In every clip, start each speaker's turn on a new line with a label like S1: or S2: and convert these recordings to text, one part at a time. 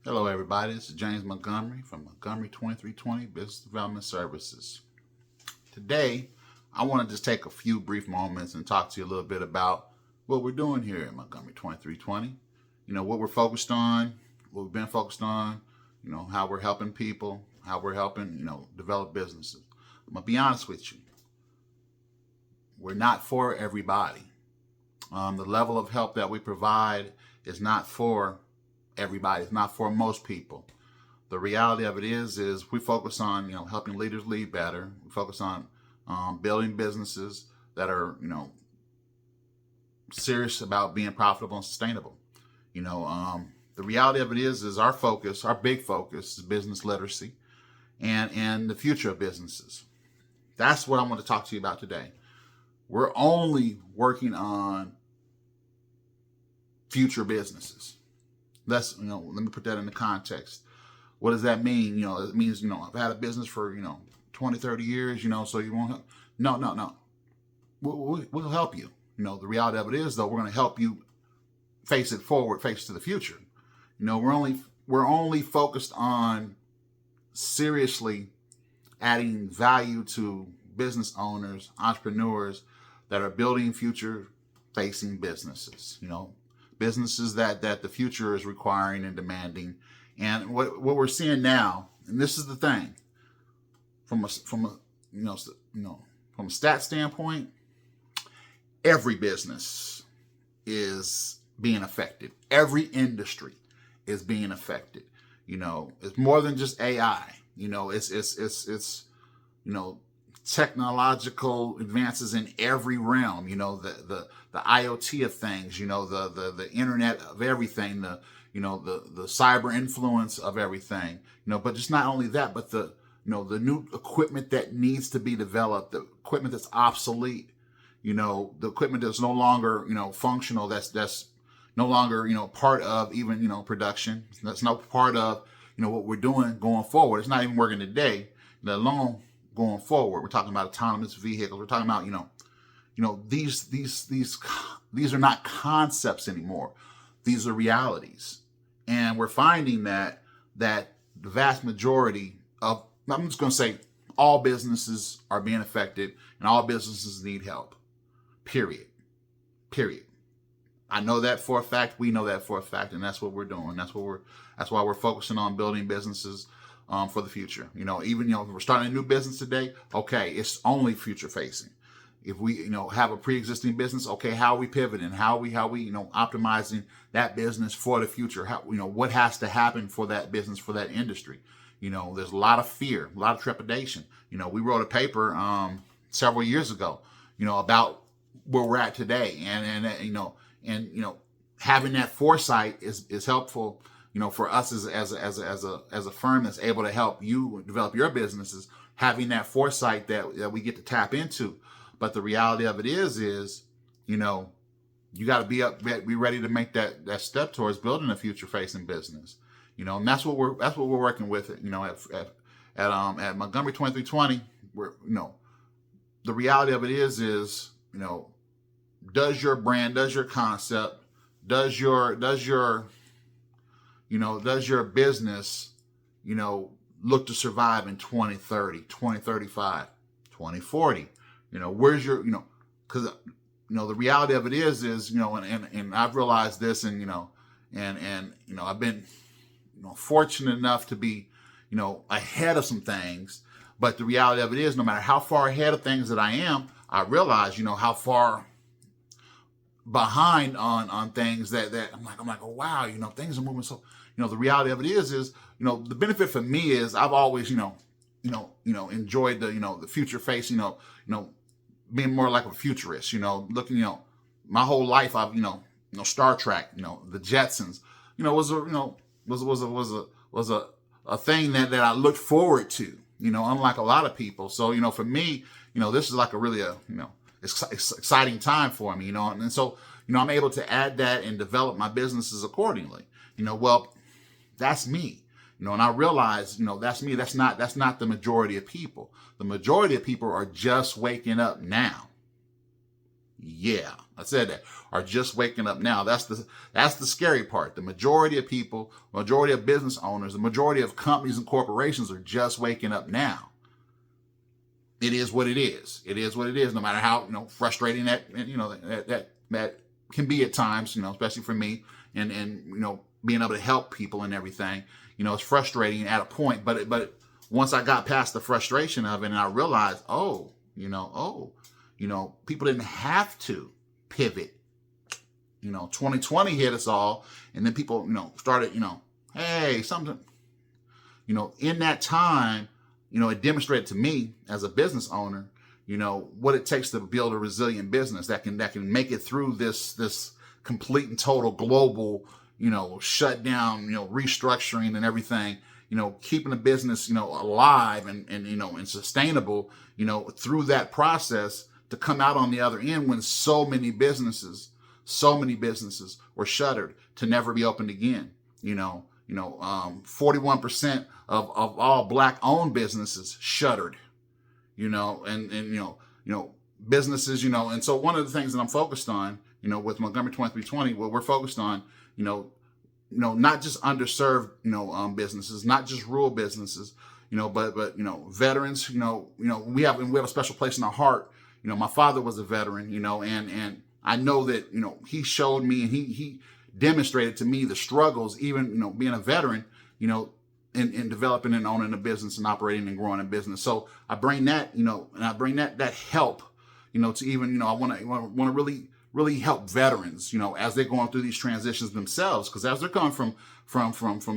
S1: Hello, everybody. This is James Montgomery from Montgomery 2320 Business Development Services. Today, I want to just take a few brief moments and talk to you a little bit about what we're doing here at Montgomery 2320. What we're focused on, what we've been focused on, how we're helping people, how we're helping, develop businesses. I'm going to be honest with you. We're not for everybody. The level of help that we provide is not for everybody. It's not for most people. The reality of it is we focus on, helping leaders lead better. We focus on building businesses that are, serious about being profitable and sustainable. The reality of it is our focus, our big focus is business literacy and the future of businesses. That's what I want to talk to you about today. We're only working on future businesses. Let me put that into context. What does that mean? It means, I've had a business for, 20, 30 years, so you won't help. No. We'll help you. The reality of it is, though, we're going to help you face it forward, face to the future. We're only focused on seriously adding value to business owners, entrepreneurs that are building future-facing businesses, businesses that the future is requiring and demanding. And what we're seeing now, and this is the thing, from a stat standpoint, every business is being affected. Every industry is being affected. It's more than just AI. It's technological advances in every realm, the IoT of things, the internet of everything, the cyber influence of everything, but just not only that, but the new equipment that needs to be developed, the equipment that's obsolete, the equipment that's no longer, functional, that's no longer, part of even, production. That's no part of, what we're doing going forward. It's not even working today, let alone going forward. We're talking about autonomous vehicles. We're talking about, these are not concepts anymore. These are realities. And we're finding that the vast majority of, I'm just going to say, all businesses are being affected and all businesses need help. Period. I know that for a fact. We know that for a fact. And that's what we're doing. That's why we're focusing on building businesses for the future. Even, if we're starting a new business today, okay, it's only future facing. If we, have a pre-existing business, okay, how are we pivoting? How are we, optimizing that business for the future? How, what has to happen for that business, for that industry? There's a lot of fear, a lot of trepidation. We wrote a paper several years ago, about where we're at today, and having that foresight is helpful. For us as a firm that's able to help you develop your businesses, having that foresight that we get to tap into. But the reality of it is you got to be ready to make that step towards building a future facing business. And that's what we're working with. At Montgomery 2320, we're the reality of it is does your brand, does your concept, does your business, look to survive in 2030, 2035, 2040? Where's your, because, the reality of it is and I've realized this and I've been, fortunate enough to be, ahead of some things. But the reality of it is no matter how far ahead of things that I am, I realize, how far behind on things that I'm like, oh, wow, things are moving so, the reality of it is the benefit for me is I've always, enjoyed the future face, being more like a futurist, looking, my whole life I've, Star Trek, the Jetsons, was a thing that I looked forward to, unlike a lot of people. So, for me, this is like a really, exciting time for me, and so, I'm able to add that and develop my businesses accordingly. Well, that's me, and I realize, that's me. That's not the majority of people. The majority of people are just waking up now. Yeah, I said that. Are just waking up now. That's the scary part. The majority of people, majority of business owners, the majority of companies and corporations are just waking up now. It is what it is. It is what it is. No matter how frustrating that that can be at times. Especially for me, and being able to help people and everything. It's frustrating at a point. But once I got past the frustration of it, and I realized, people didn't have to pivot. 2020 hit us all, and then people, started, hey, something, in that time, it demonstrated to me as a business owner, what it takes to build a resilient business that can make it through this complete and total global, shutdown, restructuring and everything, keeping the business, alive and sustainable, through that process, to come out on the other end when so many businesses were shuttered to never be opened again. 41% of all Black owned businesses shuttered, businesses, and so one of the things that I'm focused on, with Montgomery 2320, what we're focused on, not just underserved, businesses, not just rural businesses, but veterans, we have a special place in our heart. My father was a veteran, and I know that, he showed me and he demonstrated to me the struggles, even, being a veteran, in developing and owning a business and operating and growing a business. So I bring that, and I bring that help, to even, I want to really help veterans, as they're going through these transitions themselves, because as they're coming from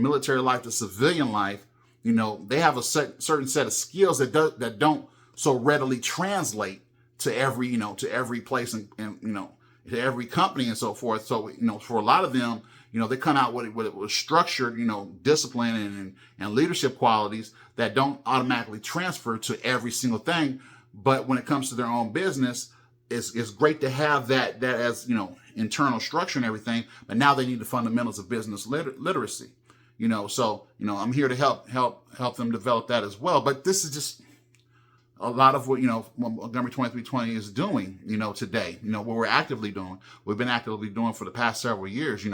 S1: military life to civilian life, they have a certain set of skills that don't so readily translate to every place and to every company and so forth. So, for a lot of them, they come out with structured, discipline and leadership qualities that don't automatically transfer to every single thing. But when it comes to their own business, it's great to have that as, internal structure and everything. But now they need the fundamentals of business literacy, so, I'm here to help them develop that as well. But this is just a lot of what, Montgomery 2320 is doing, today, what we're actively doing. We've been actively doing for the past several years,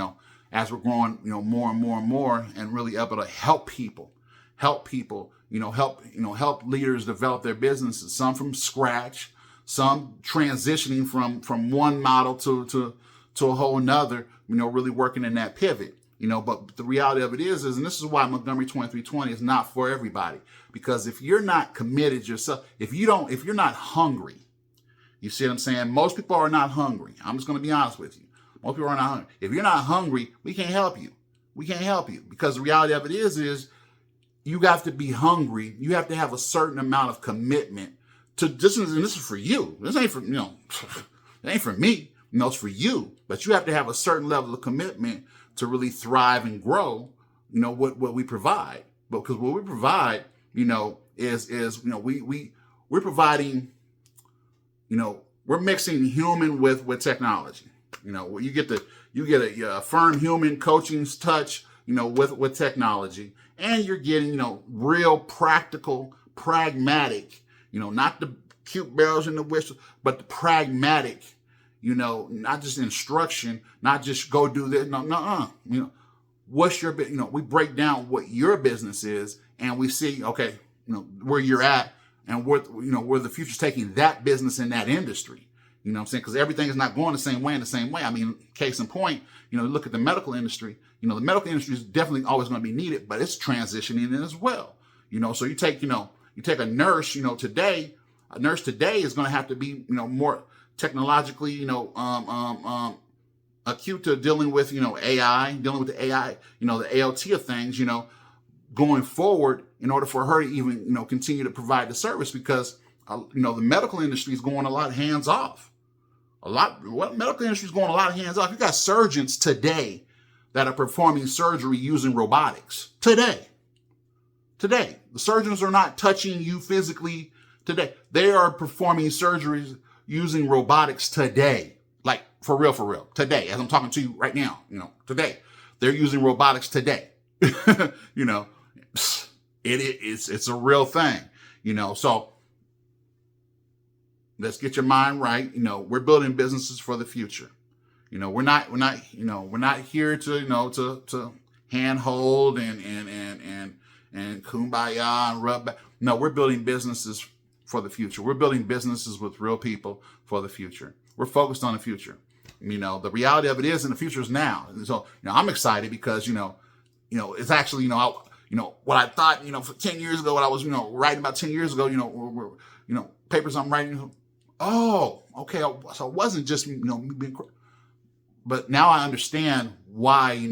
S1: as we're growing, more and more and more, and really able to help people, help leaders develop their businesses, some from scratch, some transitioning from one model to a whole nother, really working in that pivot. But the reality of it is, and this is why Montgomery 2320 is not for everybody. Because if you're not committed yourself, if you're not hungry, you see what I'm saying? Most people are not hungry. I'm just going to be honest with you. Most people are not hungry. If you're not hungry, we can't help you. We can't help you, because the reality of it is you have to be hungry. You have to have a certain amount of commitment to this. And this is for you. This ain't for, it ain't for me. It's for you. But you have to have a certain level of commitment to really thrive and grow, what we provide. Because what we provide, is we're providing, we're mixing human with technology. You get a firm human coaching's touch, with technology, and you're getting, real practical, pragmatic, not the cute bells and the whistles, but the pragmatic, not just instruction, not just go do this. No. What's your, we break down what your business is, and we see, okay, where you're at and where the future's taking that business in that industry. You know what I'm saying? Because everything is not going the same way in the same way. I mean, case in point, look at the medical industry. The medical industry is definitely always going to be needed, but it's transitioning in as well. So you take a nurse, today, a nurse today is going to have to be, more technologically, acute to dealing with, AI, dealing with the AI, the ALT of things, going forward in order for her to even, continue to provide the service, because, the medical industry is going a lot hands off. Medical industry is going a lot of hands off. You got surgeons today that are performing surgery using robotics today. The surgeons are not touching you physically today. They are performing surgeries using robotics today. Like for real, today, as I'm talking to you right now, today, they're using robotics today. It's a real thing, so let's get your mind right. We're building businesses for the future. We're not here to, to handhold and kumbaya and rub back. No, we're building businesses for the future. We're building businesses with real people for the future. We're focused on the future. The reality of it is, and the future is now. And so, I'm excited because, it's actually, what I thought, for 10 years ago, what I was, writing about 10 years ago, papers I'm writing. Oh, okay. So it wasn't just, me being, but now I understand why,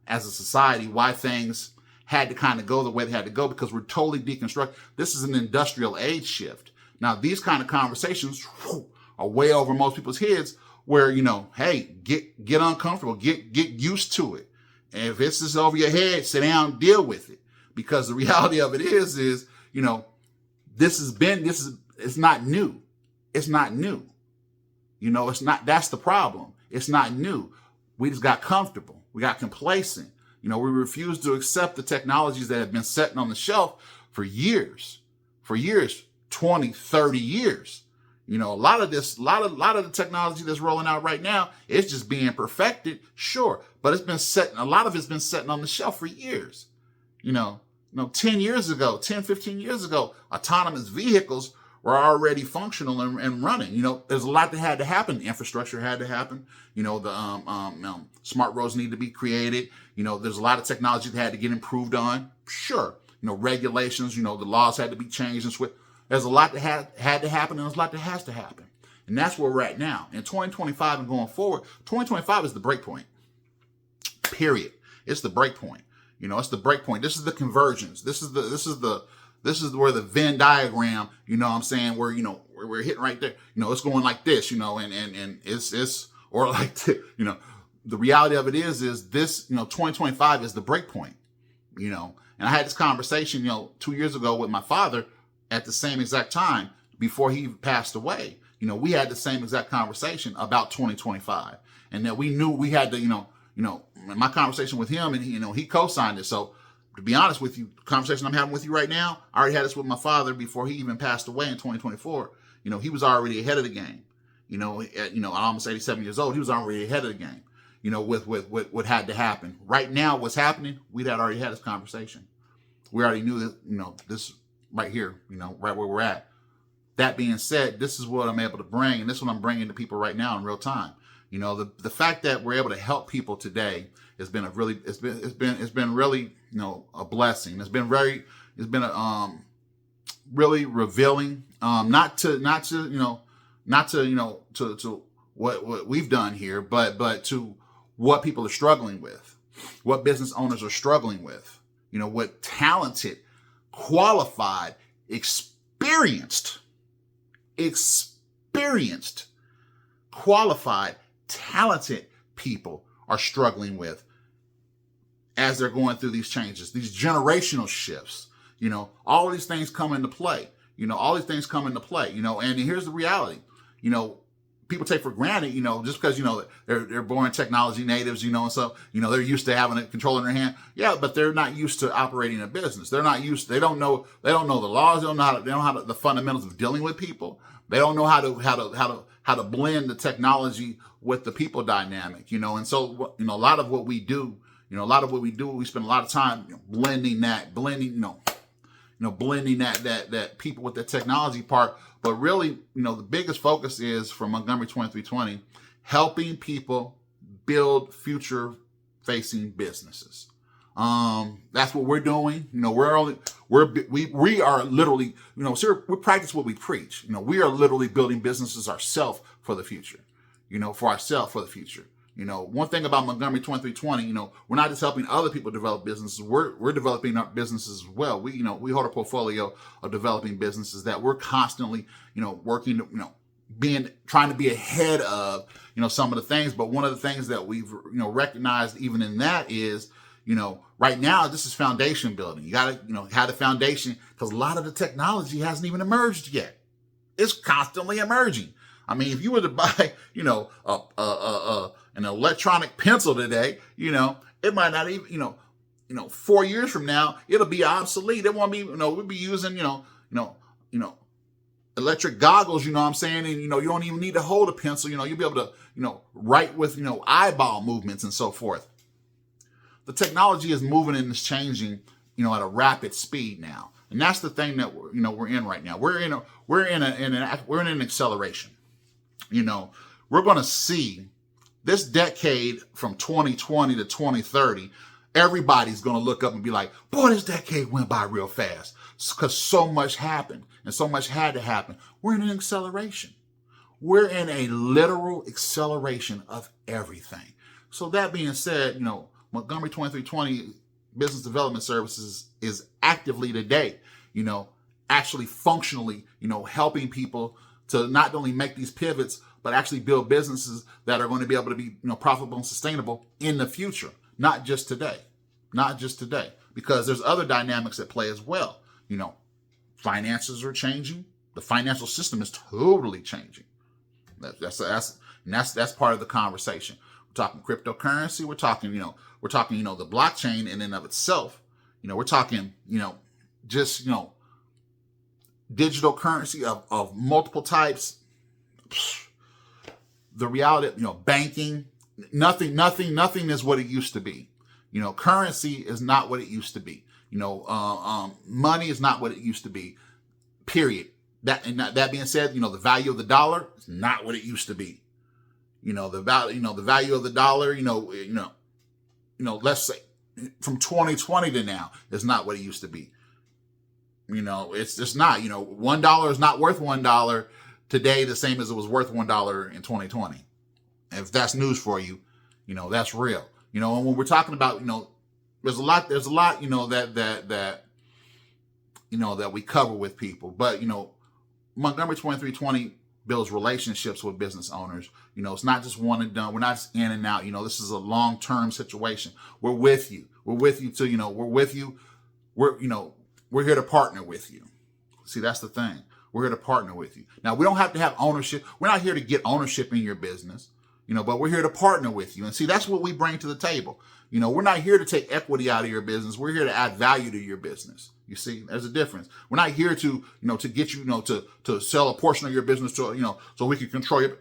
S1: as a society, why things had to kind of go the way they had to go, because we're totally deconstructed. This is an industrial age shift. Now, these kind of conversations are way over most people's heads where, hey, get uncomfortable, get used to it. And if this is over your head, sit down, deal with it. Because the reality of it is, it's not new. It's not new. That's the problem. It's not new. We just got comfortable. We got complacent. We refuse to accept the technologies that have been sitting on the shelf for years, 20, 30 years. A lot of the technology that's rolling out right now, it's just being perfected, sure. But a lot of it's been sitting on the shelf for years. 10 years ago, 10, 15 years ago, autonomous vehicles were already functional and running. There's a lot that had to happen. The infrastructure had to happen. The smart roads need to be created. There's a lot of technology that had to get improved on. Sure. Regulations, the laws had to be changed and switched. There's a lot that had to happen, and there's a lot that has to happen. And that's where we're at now. In 2025 and going forward, 2025 is the break point. Period. It's the break point. It's the break point. This is the convergence. This is where the Venn diagram, where, we're hitting right there. It's going like this, and it's, or like, the reality of it is this, 2025 is the break point, and I had this conversation, 2 years ago with my father at the same exact time before he passed away. We had the same exact conversation about 2025, and that we knew we had to, my conversation with him, and he co-signed it. So to be honest with you, the conversation I'm having with you right now, I already had this with my father before he even passed away in 2024. He was already ahead of the game. At almost 87 years old, he was already ahead of the game. With what had to happen. Right now, what's happening, we'd had already had this conversation. We already knew that, this right here, right where we're at. That being said, this is what I'm able to bring, and this is what I'm bringing to people right now in real time. The fact that we're able to help people today has been really a blessing. It's been really revealing. Not to what we've done here, but to what people are struggling with, what business owners are struggling with. What talented, qualified, experienced, qualified, talented people are struggling with as they're going through these changes, these generational shifts. All of these things come into play. And here's the reality. People take for granted, just because, they're born technology natives, and so, they're used to having a control in their hand. Yeah, but they're not used to operating a business. They don't know the laws. They don't know the fundamentals of dealing with people. They don't know how to blend the technology with the people dynamic, and so, a lot of what we do, we spend a lot of time blending that people with the technology part. But really, the biggest focus is from Montgomery 2320, helping people build future-facing businesses. That's what we're doing. We are literally, we practice what we preach. We are literally building businesses ourselves for the future. For the future. One thing about Montgomery 2320, we're not just helping other people develop businesses. We're developing our businesses as well. We hold a portfolio of developing businesses that we're constantly, working, trying to be ahead of, some of the things. But one of the things that we've, recognized even in that is, right now, this is foundation building. You got to, have the foundation, because a lot of the technology hasn't even emerged yet. It's constantly emerging. I mean, if you were to buy, an electronic pencil today, it might not even, 4 years from now, it'll be obsolete. It won't be, we'll be using, electric goggles, you know what I'm saying? And, you don't even need to hold a pencil. You'll be able to, write with, eyeball movements and so forth. The technology is moving and it's changing, at a rapid speed now. And that's the thing that we're in right now. We're in an acceleration. We're going to see this decade from 2020 to 2030. Everybody's going to look up and be like, boy, this decade went by real fast because so much happened and so much had to happen. We're in an acceleration. We're in a literal acceleration of everything. So that being said, Montgomery 2320 Business Development Services is actively today, actually functionally, helping people to not only make these pivots, but actually build businesses that are going to be able to be, profitable and sustainable in the future, not just today, because there's other dynamics at play as well. Finances are changing. The financial system is totally changing. That's part of the conversation. We're talking cryptocurrency. We're talking, the blockchain in and of itself. We're talking, just, digital currency of multiple types. The reality, banking, nothing is what it used to be. Currency is not what it used to be. Money is not what it used to be. Period. That being said, the value of the dollar is not what it used to be. The value of the dollar, let's say from 2020 to now is not what it used to be. It's just not, $1 is not worth $1 today, the same as it was worth $1 in 2020. If that's news for you, that's real. And when we're talking about, there's a lot, that we cover with people, but, Montgomery 2320 builds relationships with business owners. It's not just one and done. We're not just in and out. This is a long-term situation. We're with you. We're with you too. We're with you. We're here to partner with you. See, that's the thing. We're here to partner with you. Now, we don't have to have ownership. We're not here to get ownership in your business, but we're here to partner with you. And see, that's what we bring to the table. We're not here to take equity out of your business. We're here to add value to your business. You see, there's a difference. We're not here to, to get you, to sell a portion of your business to, so we can control your.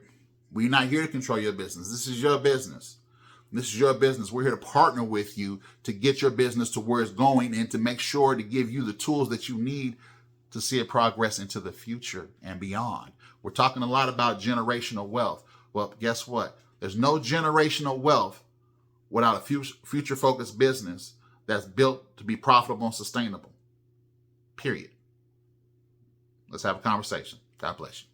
S1: We're not here to control your business. This is your business. This is your business. We're here to partner with you to get your business to where it's going and to make sure to give you the tools that you need to see it progress into the future and beyond. We're talking a lot about generational wealth. Well, guess what? There's no generational wealth without a future-focused business that's built to be profitable and sustainable. Period. Let's have a conversation. God bless you.